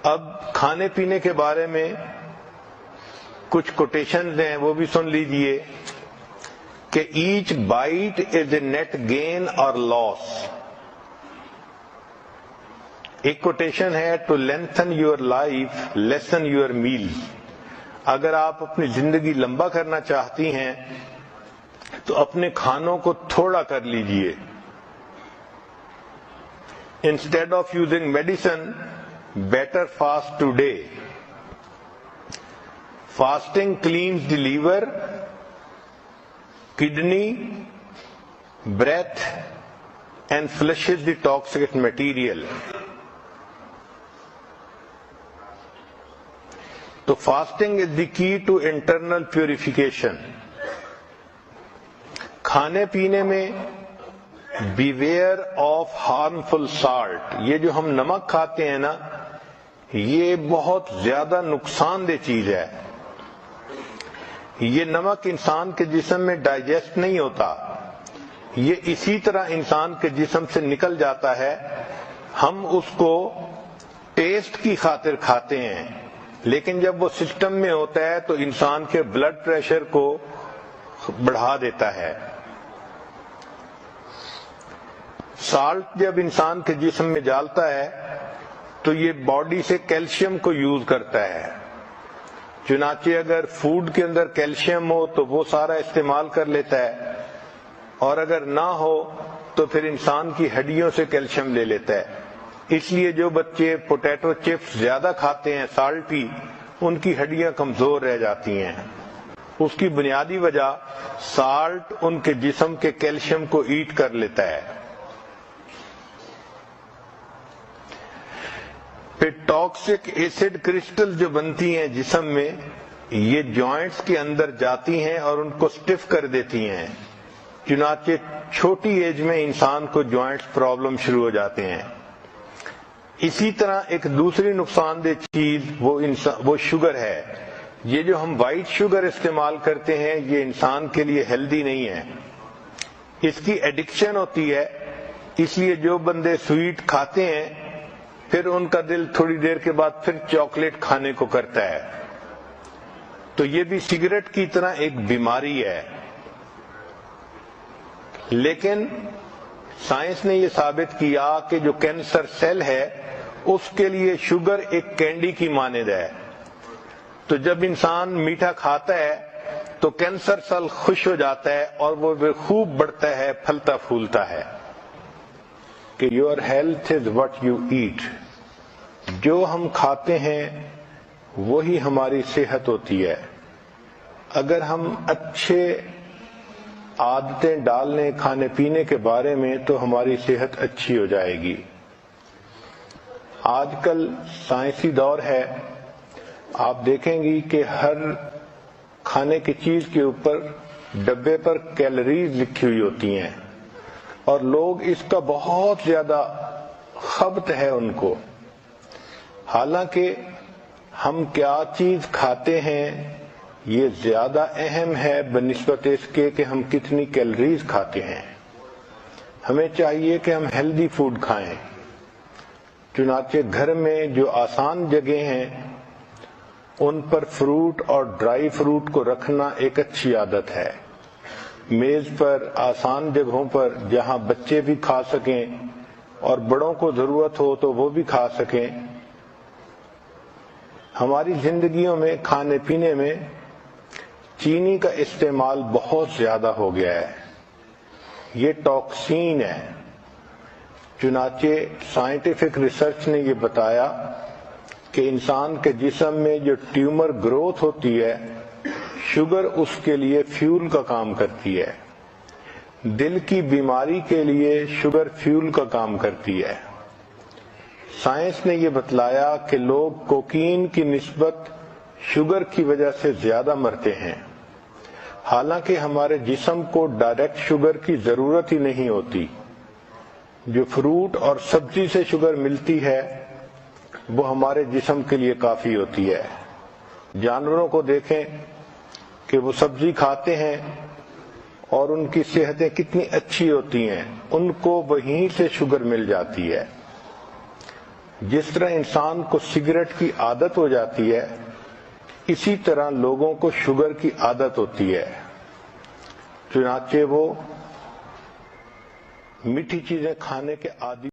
اب کھانے پینے کے بارے میں کچھ کوٹیشنز ہیں، وہ بھی سن لیجئے کہ each bite is a net gain or loss. ایک کوٹیشن ہے to lengthen your life lessen your meal. اگر آپ اپنی زندگی لمبا کرنا چاہتی ہیں تو اپنے کھانوں کو تھوڑا کر لیجئے. Instead of using medicine better fast today. Fasting cleanse the liver, kidney, breath and flushes the toxic material. تو fasting is the key to internal purification. کھانے پینے میں بیویئر آف ہارمفل سالٹ. یہ جو ہم نمک کھاتے ہیں نا، یہ بہت زیادہ نقصان دہ چیز ہے. یہ نمک انسان کے جسم میں ڈائجسٹ نہیں ہوتا، یہ اسی طرح انسان کے جسم سے نکل جاتا ہے. ہم اس کو ٹیسٹ کی خاطر کھاتے ہیں، لیکن جب وہ سسٹم میں ہوتا ہے تو انسان کے بلڈ پریشر کو بڑھا دیتا ہے. سالٹ جب انسان کے جسم میں ڈالتا ہے تو یہ باڈی سے کیلشیم کو یوز کرتا ہے. چنانچہ اگر فوڈ کے اندر کیلشیم ہو تو وہ سارا استعمال کر لیتا ہے، اور اگر نہ ہو تو پھر انسان کی ہڈیوں سے کیلشیم لے لیتا ہے. اس لیے جو بچے پوٹیٹو چپس زیادہ کھاتے ہیں سالٹی، ان کی ہڈیاں کمزور رہ جاتی ہیں. اس کی بنیادی وجہ سالٹ ان کے جسم کے کیلشیم کو ایٹ کر لیتا ہے. پھر ٹاکسک ایسڈ کرسٹل جو بنتی ہیں جسم میں، یہ جوائنٹس کے اندر جاتی ہیں اور ان کو سٹف کر دیتی ہیں. چنانچہ چھوٹی ایج میں انسان کو جوائنٹس پرابلم شروع ہو جاتے ہیں. اسی طرح ایک دوسری نقصان دہ چیز وہ شوگر ہے. یہ جو ہم وائٹ شوگر استعمال کرتے ہیں یہ انسان کے لیے ہیلدی نہیں ہے. اس کی ایڈکشن ہوتی ہے، اس لیے جو بندے سویٹ کھاتے ہیں پھر ان کا دل تھوڑی دیر کے بعد پھر چاکلیٹ کھانے کو کرتا ہے. تو یہ بھی سگریٹ کی طرح ایک بیماری ہے. لیکن سائنس نے یہ ثابت کیا کہ جو کینسر سیل ہے اس کے لیے شوگر ایک کینڈی کی مانند ہے. تو جب انسان میٹھا کھاتا ہے تو کینسر سیل خوش ہو جاتا ہے اور وہ خوب بڑھتا ہے، پھلتا پھولتا ہے. کہ your health is what you eat. جو ہم کھاتے ہیں وہی ہماری صحت ہوتی ہے. اگر ہم اچھے عادتیں ڈال لیں کھانے پینے کے بارے میں تو ہماری صحت اچھی ہو جائے گی. آج کل سائنسی دور ہے، آپ دیکھیں گی کہ ہر کھانے کی چیز کے اوپر ڈبے پر کیلوریز لکھی ہوئی ہوتی ہیں، اور لوگ اس کا بہت زیادہ خبط ہے ان کو. حالانکہ ہم کیا چیز کھاتے ہیں یہ زیادہ اہم ہے بنسبت اس کے کہ ہم کتنی کیلوریز کھاتے ہیں. ہمیں چاہیے کہ ہم ہیلدی فوڈ کھائیں. چنانچہ گھر میں جو آسان جگہ ہیں ان پر فروٹ اور ڈرائی فروٹ کو رکھنا ایک اچھی عادت ہے. میز پر آسان جگہوں پر جہاں بچے بھی کھا سکیں اور بڑوں کو ضرورت ہو تو وہ بھی کھا سکیں. ہماری زندگیوں میں کھانے پینے میں چینی کا استعمال بہت زیادہ ہو گیا ہے. یہ ٹاکسین ہے. چنانچہ سائنٹیفک ریسرچ نے یہ بتایا کہ انسان کے جسم میں جو ٹیومر گروتھ ہوتی ہے، شوگر اس کے لیے فیول کا کام کرتی ہے. دل کی بیماری کے لیے شوگر فیول کا کام کرتی ہے. سائنس نے یہ بتلایا کہ لوگ کوکین کی نسبت شوگر کی وجہ سے زیادہ مرتے ہیں. حالانکہ ہمارے جسم کو ڈائریکٹ شوگر کی ضرورت ہی نہیں ہوتی. جو فروٹ اور سبزی سے شوگر ملتی ہے وہ ہمارے جسم کے لیے کافی ہوتی ہے. جانوروں کو دیکھیں کہ وہ سبزی کھاتے ہیں اور ان کی صحتیں کتنی اچھی ہوتی ہیں، ان کو وہیں سے شوگر مل جاتی ہے. جس طرح انسان کو سگریٹ کی عادت ہو جاتی ہے اسی طرح لوگوں کو شوگر کی عادت ہوتی ہے، چنانچہ وہ میٹھی چیزیں کھانے کے عادی